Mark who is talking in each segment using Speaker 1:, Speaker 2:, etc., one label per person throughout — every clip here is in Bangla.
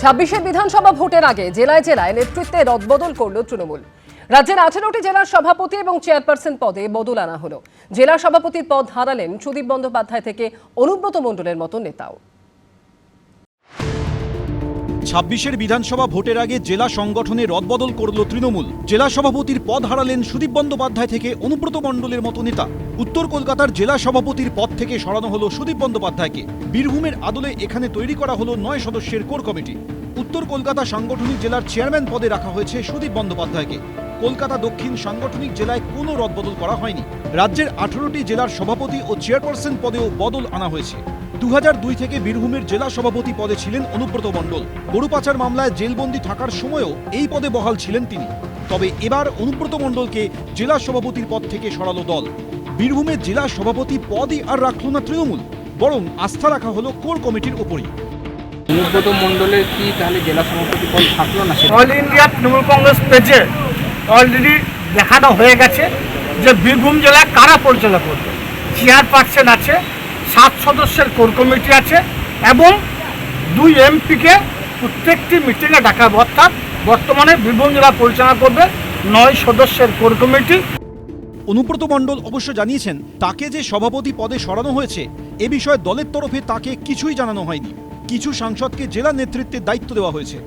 Speaker 1: ছাব্বিশের বিধানসভা ভোটের আগে জেলায় জেলায় নেতৃত্বে রদবদল করল তৃণমূল। রাজ্যের 18টি জেলার সভাপতি এবং চেয়ারপারসন পদে বদল আনা হলো। জেলা সভাপতির পদ হারালেন সুদীপ বন্দ্যোপাধ্যায় থেকে অনুব্রত মণ্ডলের মতো নেতাও।
Speaker 2: 26-এর বিধানসভা ভোটের আগে জেলা সংগঠনে রদবদল করল তৃণমূল। জেলা সভাপতির পদ হারালেন সুদীপ বন্দ্যোপাধ্যায় থেকে অনুব্রত মণ্ডলের মতো নেতা। উত্তর কলকাতার জেলা সভাপতির পদ থেকে সরানো হলো সুদীপ বন্দ্যোপাধ্যায়কে। বীরভূমের আদলে এখানে তৈরি করা হলো 9 সদস্যের কোর কমিটি। উত্তর কলকাতা সাংগঠনিক জেলার চেয়ারম্যান পদে রাখা হয়েছে সুদীপ বন্দ্যোপাধ্যায়কে। কলকাতা দক্ষিণ সাংগঠনিক জেলায় কোনো রদবদল করা হয়নি। রাজ্যের 18টি জেলার সভাপতি ও চেয়ারপারসন পদেও বদল আনা হয়েছে। 2002 থেকে বীরভূমের জেলা সভাপতি পদে ছিলেন অনুব্রত মণ্ডল। গরু পাচার মামলায় জেলবন্দি থাকার সময়ও এই পদে বহাল ছিলেন তিনি। তবে এবার অনুব্রত মণ্ডলকে জেলা সভাপতির পদ থেকে সরালো দল। বীরভূমের জেলা সভাপতি পদই আর রাখল না তৃণমূল, বরং আস্থা রাখা হলো কোর কমিটির ওপরই।
Speaker 3: অনুব্রত মণ্ডলের কি তাহলে জেলা সভাপতি পদ থাকলো না?
Speaker 4: অল ইন্ডিয়া তৃণমূল কংগ্রেস পেজে অলরেডি দেখানো হয়ে গেছে যে বীরভূম জেলায় কারা পরিচালনা করবে। চেয়ারপারসন আছে, 7 সদস্যের কোর কমিটি আছে এবং 2 এমপিকে প্রত্যেকটি মিটিংয়ে ডাকা। অর্থাৎ বর্তমানে বীরভূম জেলা পরিচালনা করবে 9 সদস্যের কোর কমিটি।
Speaker 2: অনুব্রত মণ্ডল অবশ্য জানিয়েছেন, তাকে যে সভাপতি পদে সরানো হয়েছে এ বিষয়ে দলের তরফে তাকে কিছুই জানানো হয়নি। কিছু সাংসদকে জেলা নেতৃত্বের দায়িত্ব দেওয়া হয়েছে,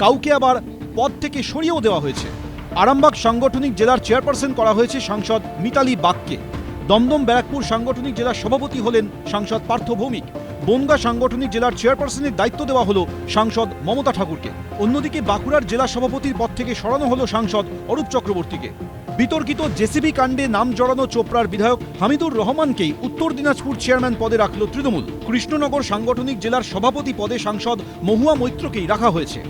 Speaker 2: কাউকে আবার পদ থেকে সরিয়েও দেওয়া হয়েছে। আরামবাগ সাংগঠনিক জেলার চেয়ারপারসন করা হয়েছে সাংসদ মিতালি বাগকে। দমদম ব্যারাকপুর সাংগঠনিক জেলার সভাপতি হলেন সাংসদ পার্থ ভৌমিক। বনগাঁ সাংগঠনিক জেলার চেয়ারপারসনের দায়িত্ব দেওয়া হলো সাংসদ মমতা ঠাকুরকে। অন্যদিকে বাঁকুড়ার জেলা সভাপতির পদ থেকে সরানো হলো সাংসদ অরূপ চক্রবর্তীকে। বিতর্কিত জেসিবি কাণ্ডে নাম জড়ানো চোপড়ার বিধায়ক হামিদুর রহমানকেই উত্তর দিনাজপুর চেয়ারম্যান পদে রাখল তৃণমূল। কৃষ্ণনগর সাংগঠনিক জেলার সভাপতি পদে সাংসদ মহুয়া মৈত্রকেই রাখা হয়েছে।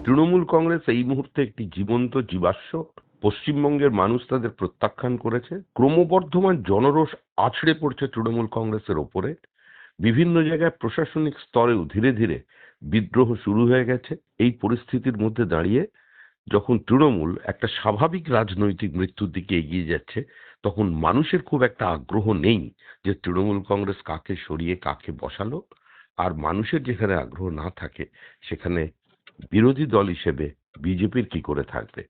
Speaker 5: তৃণমূল কংগ্রেস এই মুহূর্তে একটি জীবন্ত জীবাশ্ম। পশ্চিমবঙ্গের মানুষ তাদের প্রত্যাখ্যান করেছে। ক্রমবর্ধমান জনরোষ আছড়ে পড়ছে তৃণমূল কংগ্রেসের ওপরে। বিভিন্ন জায়গায় প্রশাসনিক স্তরেও ধীরে ধীরে বিদ্রোহ শুরু হয়ে গেছে। এই পরিস্থিতির মধ্যে দাঁড়িয়ে যখন তৃণমূল একটা স্বাভাবিক রাজনৈতিক মৃত্যুর দিকে এগিয়ে যাচ্ছে, তখন মানুষের খুব একটা আগ্রহ নেই যে তৃণমূল কংগ্রেস কাকে সরিয়ে কাকে বসালো। আর মানুষের যেখানে আগ্রহ না থাকে সেখানে বিরোধী দল হিসেবে বিজেপির কি করে থাকবে।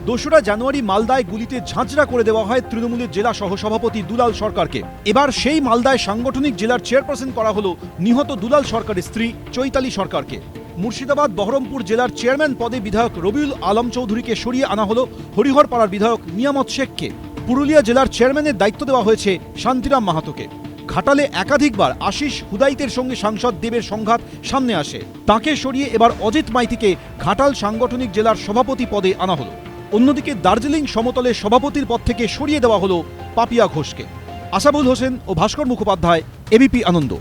Speaker 2: 2রা জানুয়ারি মালদায় গুলিতে ঝাঁঝরা করে দেওয়া হয় তৃণমূলের জেলা সহসভাপতি দুলাল সরকারকে। এবার সেই মালদায় সাংগঠনিক জেলার চেয়ারপারসন করা হলো নিহত দুলাল সরকারের স্ত্রী চৈতালি সরকারকে। মুর্শিদাবাদ বহরমপুর জেলার চেয়ারম্যান পদে বিধায়ক রবিউল আলম চৌধুরীকে সরিয়ে আনা হলো হরিহরপাড়ার বিধায়ক নিয়ামত শেখকে। পুরুলিয়া জেলার চেয়ারম্যানের দায়িত্ব দেওয়া হয়েছে শান্তিরাম মাহাতোকে। ঘাটালে একাধিকবার আশিস হুদাইতের সঙ্গে সাংসদ দেবের সংঘাত সামনে আসে, তাকে সরিয়ে এবার অজিত মাইতিকে ঘাটাল সাংগঠনিক জেলার সভাপতি পদে আনা হলো। অন্যদিকে দার্জিলিং সমতলের সভাপতির পদ থেকে সরিয়ে দেওয়া হলো পাপিয়া ঘোষকে। আসাবুল হোসেন ও ভাস্কর মুখোপাধ্যায়, এবিপি আনন্দ।